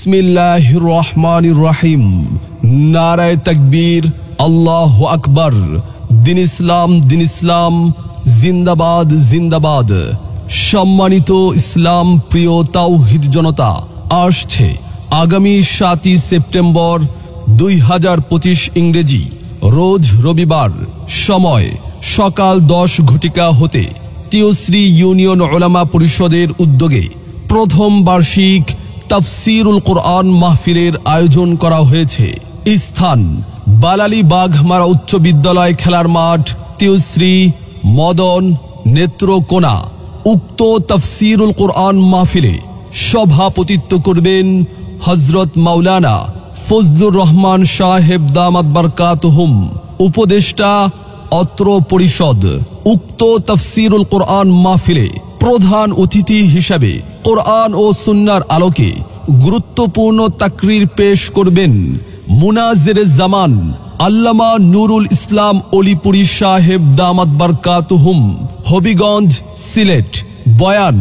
बिस्मिल्लाहिर रहमानिर रहीम। नाराए तकबीर, अल्लाहु अकबर। दिन इस्लाम जिंदाबाद जिंदाबाद। सम्मानित इस्लाम प्रिय ताওহীদ জনতা, আসছে আগামী 7 সেপ্টেম্বর 2025 ইংরেজি, রোজ রবিবার, সময় সকাল 10 ঘটিকা হতে তিয়শ্রী ইউনিয়ন উলামা পরিষদের উদ্যোগে প্রথম বার্ষিক তাফসীরুল কুরআন মাহফিলের আয়োজন করা হয়েছে। স্থান বালালী বাঘমারা উচ্চ বিদ্যালয়, খেলার মাঠ, তিয়শ্রী মদন নেত্রকোনা। উক্ত তাফসীরুল কুরআন মাহফিলে সভাপতিত্ব করবেন হযরত মাওলানা ফজলুর রহমান সাহেব দামাত বারকাতুহুম, উপদেষ্টা অত্র পরিষদ। উক্ত তাফসীরুল কুরআন মাহফিলে প্রধান অতিথি হিসাবে কোরআন ও সুন্নাহর আলোকে গুরুত্বপূর্ণ তাকরীর পেশ করবেন মুনাজিরে জামান আল্লামা নুরুল ইসলাম অলিপুরি সাহেব দামাত বারকাতুহুম, হবিগঞ্জ, সিলেট। বয়ান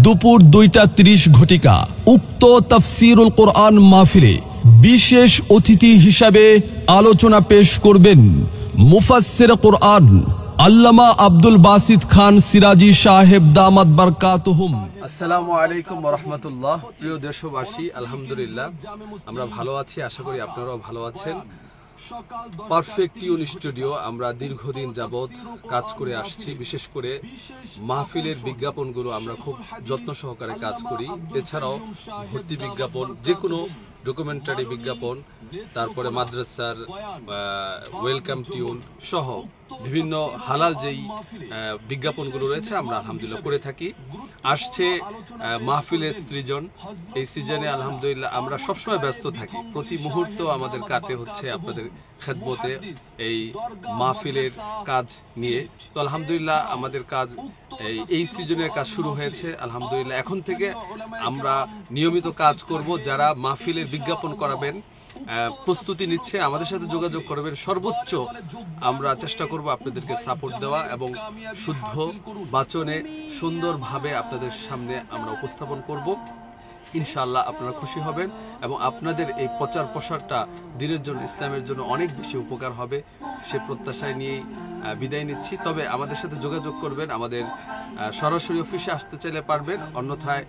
দুপুর 2:30 ঘটিকা। উক্ত তাফসীরুল কুরআন মাহফিলে বিশেষ অতিথি হিসাবে আলোচনা পেশ করবেন মুফাসসির কুরআন আল্লামা আব্দুল বাসিত খান সিরাজি সাহেব দামাত বারকাতুহুম। আসসালামু আলাইকুম ওয়া রাহমাতুল্লাহ। প্রিয় দেশবাসী, আলহামদুলিল্লাহ আমরা ভালো আছি, আশা করি আপনারাও ভালো আছেন। পারফেক্ট টিউন স্টুডিও আমরা দীর্ঘদিন যাবৎ কাজ করে আসছি। বিশেষ করে মাহফিলের বিজ্ঞাপনগুলো আমরা খুব যত্ন সহকারে কাজ করি। এছাড়াও ভর্তি বিজ্ঞাপন, যে কোনো ডকুমেন্টারি বিজ্ঞাপন, তারপরে মাদ্রাসার ওয়েলকাম টিউন সহ বিভিন্ন হালাল যেই বিজ্ঞাপনগুলো রয়েছে আমরা আলহামদুলিল্লাহ করে থাকি। আসছে মাহফিলের সৃজন। এই সিজনে আলহামদুলিল্লাহ আমরা সবসময় ব্যস্ত থাকি। প্রতি মুহূর্ত আমাদের কাটে হচ্ছে আপনাদের খেদমতে এই মাহফিলের কাজ নিয়ে। তো আলহামদুলিল্লাহ আমাদের কাজ এই সিজনের কাজ শুরু হয়েছে। আলহামদুলিল্লাহ এখন থেকে আমরা নিয়মিত কাজ করব। যারা মাহফিলের বিজ্ঞাপন করাবেন প্রস্তুতি নিচ্ছে, আমাদের সাথে যোগাযোগ করবেন। সর্বোচ্চ আমরা চেষ্টা করব আপনাদেরকে সাপোর্ট দেওয়া এবং শুদ্ধ বাচনে সুন্দরভাবে আপনাদের সামনে আমরা উপস্থাপন করব। ইনশাআল্লাহ আপনারা খুশি হবেন এবং আপনাদের এই প্রচার প্রসারটা দিনের জন্য, ইসলামের জন্য অনেক বেশি উপকার হবে, সে প্রত্যাশায় নিয়েই বিদায় নিচ্ছি। তবে আমাদের সাথে যোগাযোগ করবেন। আমাদের সরাসরি অফিসে আসতে চাইলে পারবেন, অন্যথায়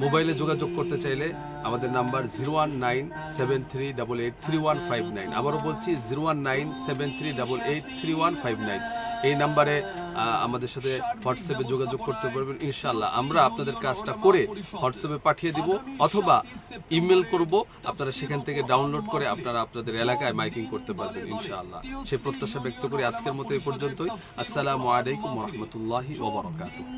মোবাইলে যোগাযোগ করতে চাইলে আমাদের নাম্বার 01973883159। আবারও বলছি 01973883159। এই নাম্বারে আমাদের সাথে হোয়াটসঅ্যাপে যোগাযোগ করতে পারবেন। ইনশাআল্লাহ আমরা আপনাদের কাজটা করে হোয়াটসঅ্যাপে পাঠিয়ে দিব অথবা ইমেল করব, আপনারা সেখান থেকে ডাউনলোড করে আপনারা আপনাদের এলাকায় মাইকিং করতে পারবেন ইনশাআল্লাহ। সে প্রত্যাশা ব্যক্ত করি আজকের মতো এই পর্যন্তই। আসসালামু আলাইকুম ওয়া রাহমাতুল্লাহি ওয়া বারাকাতুহু।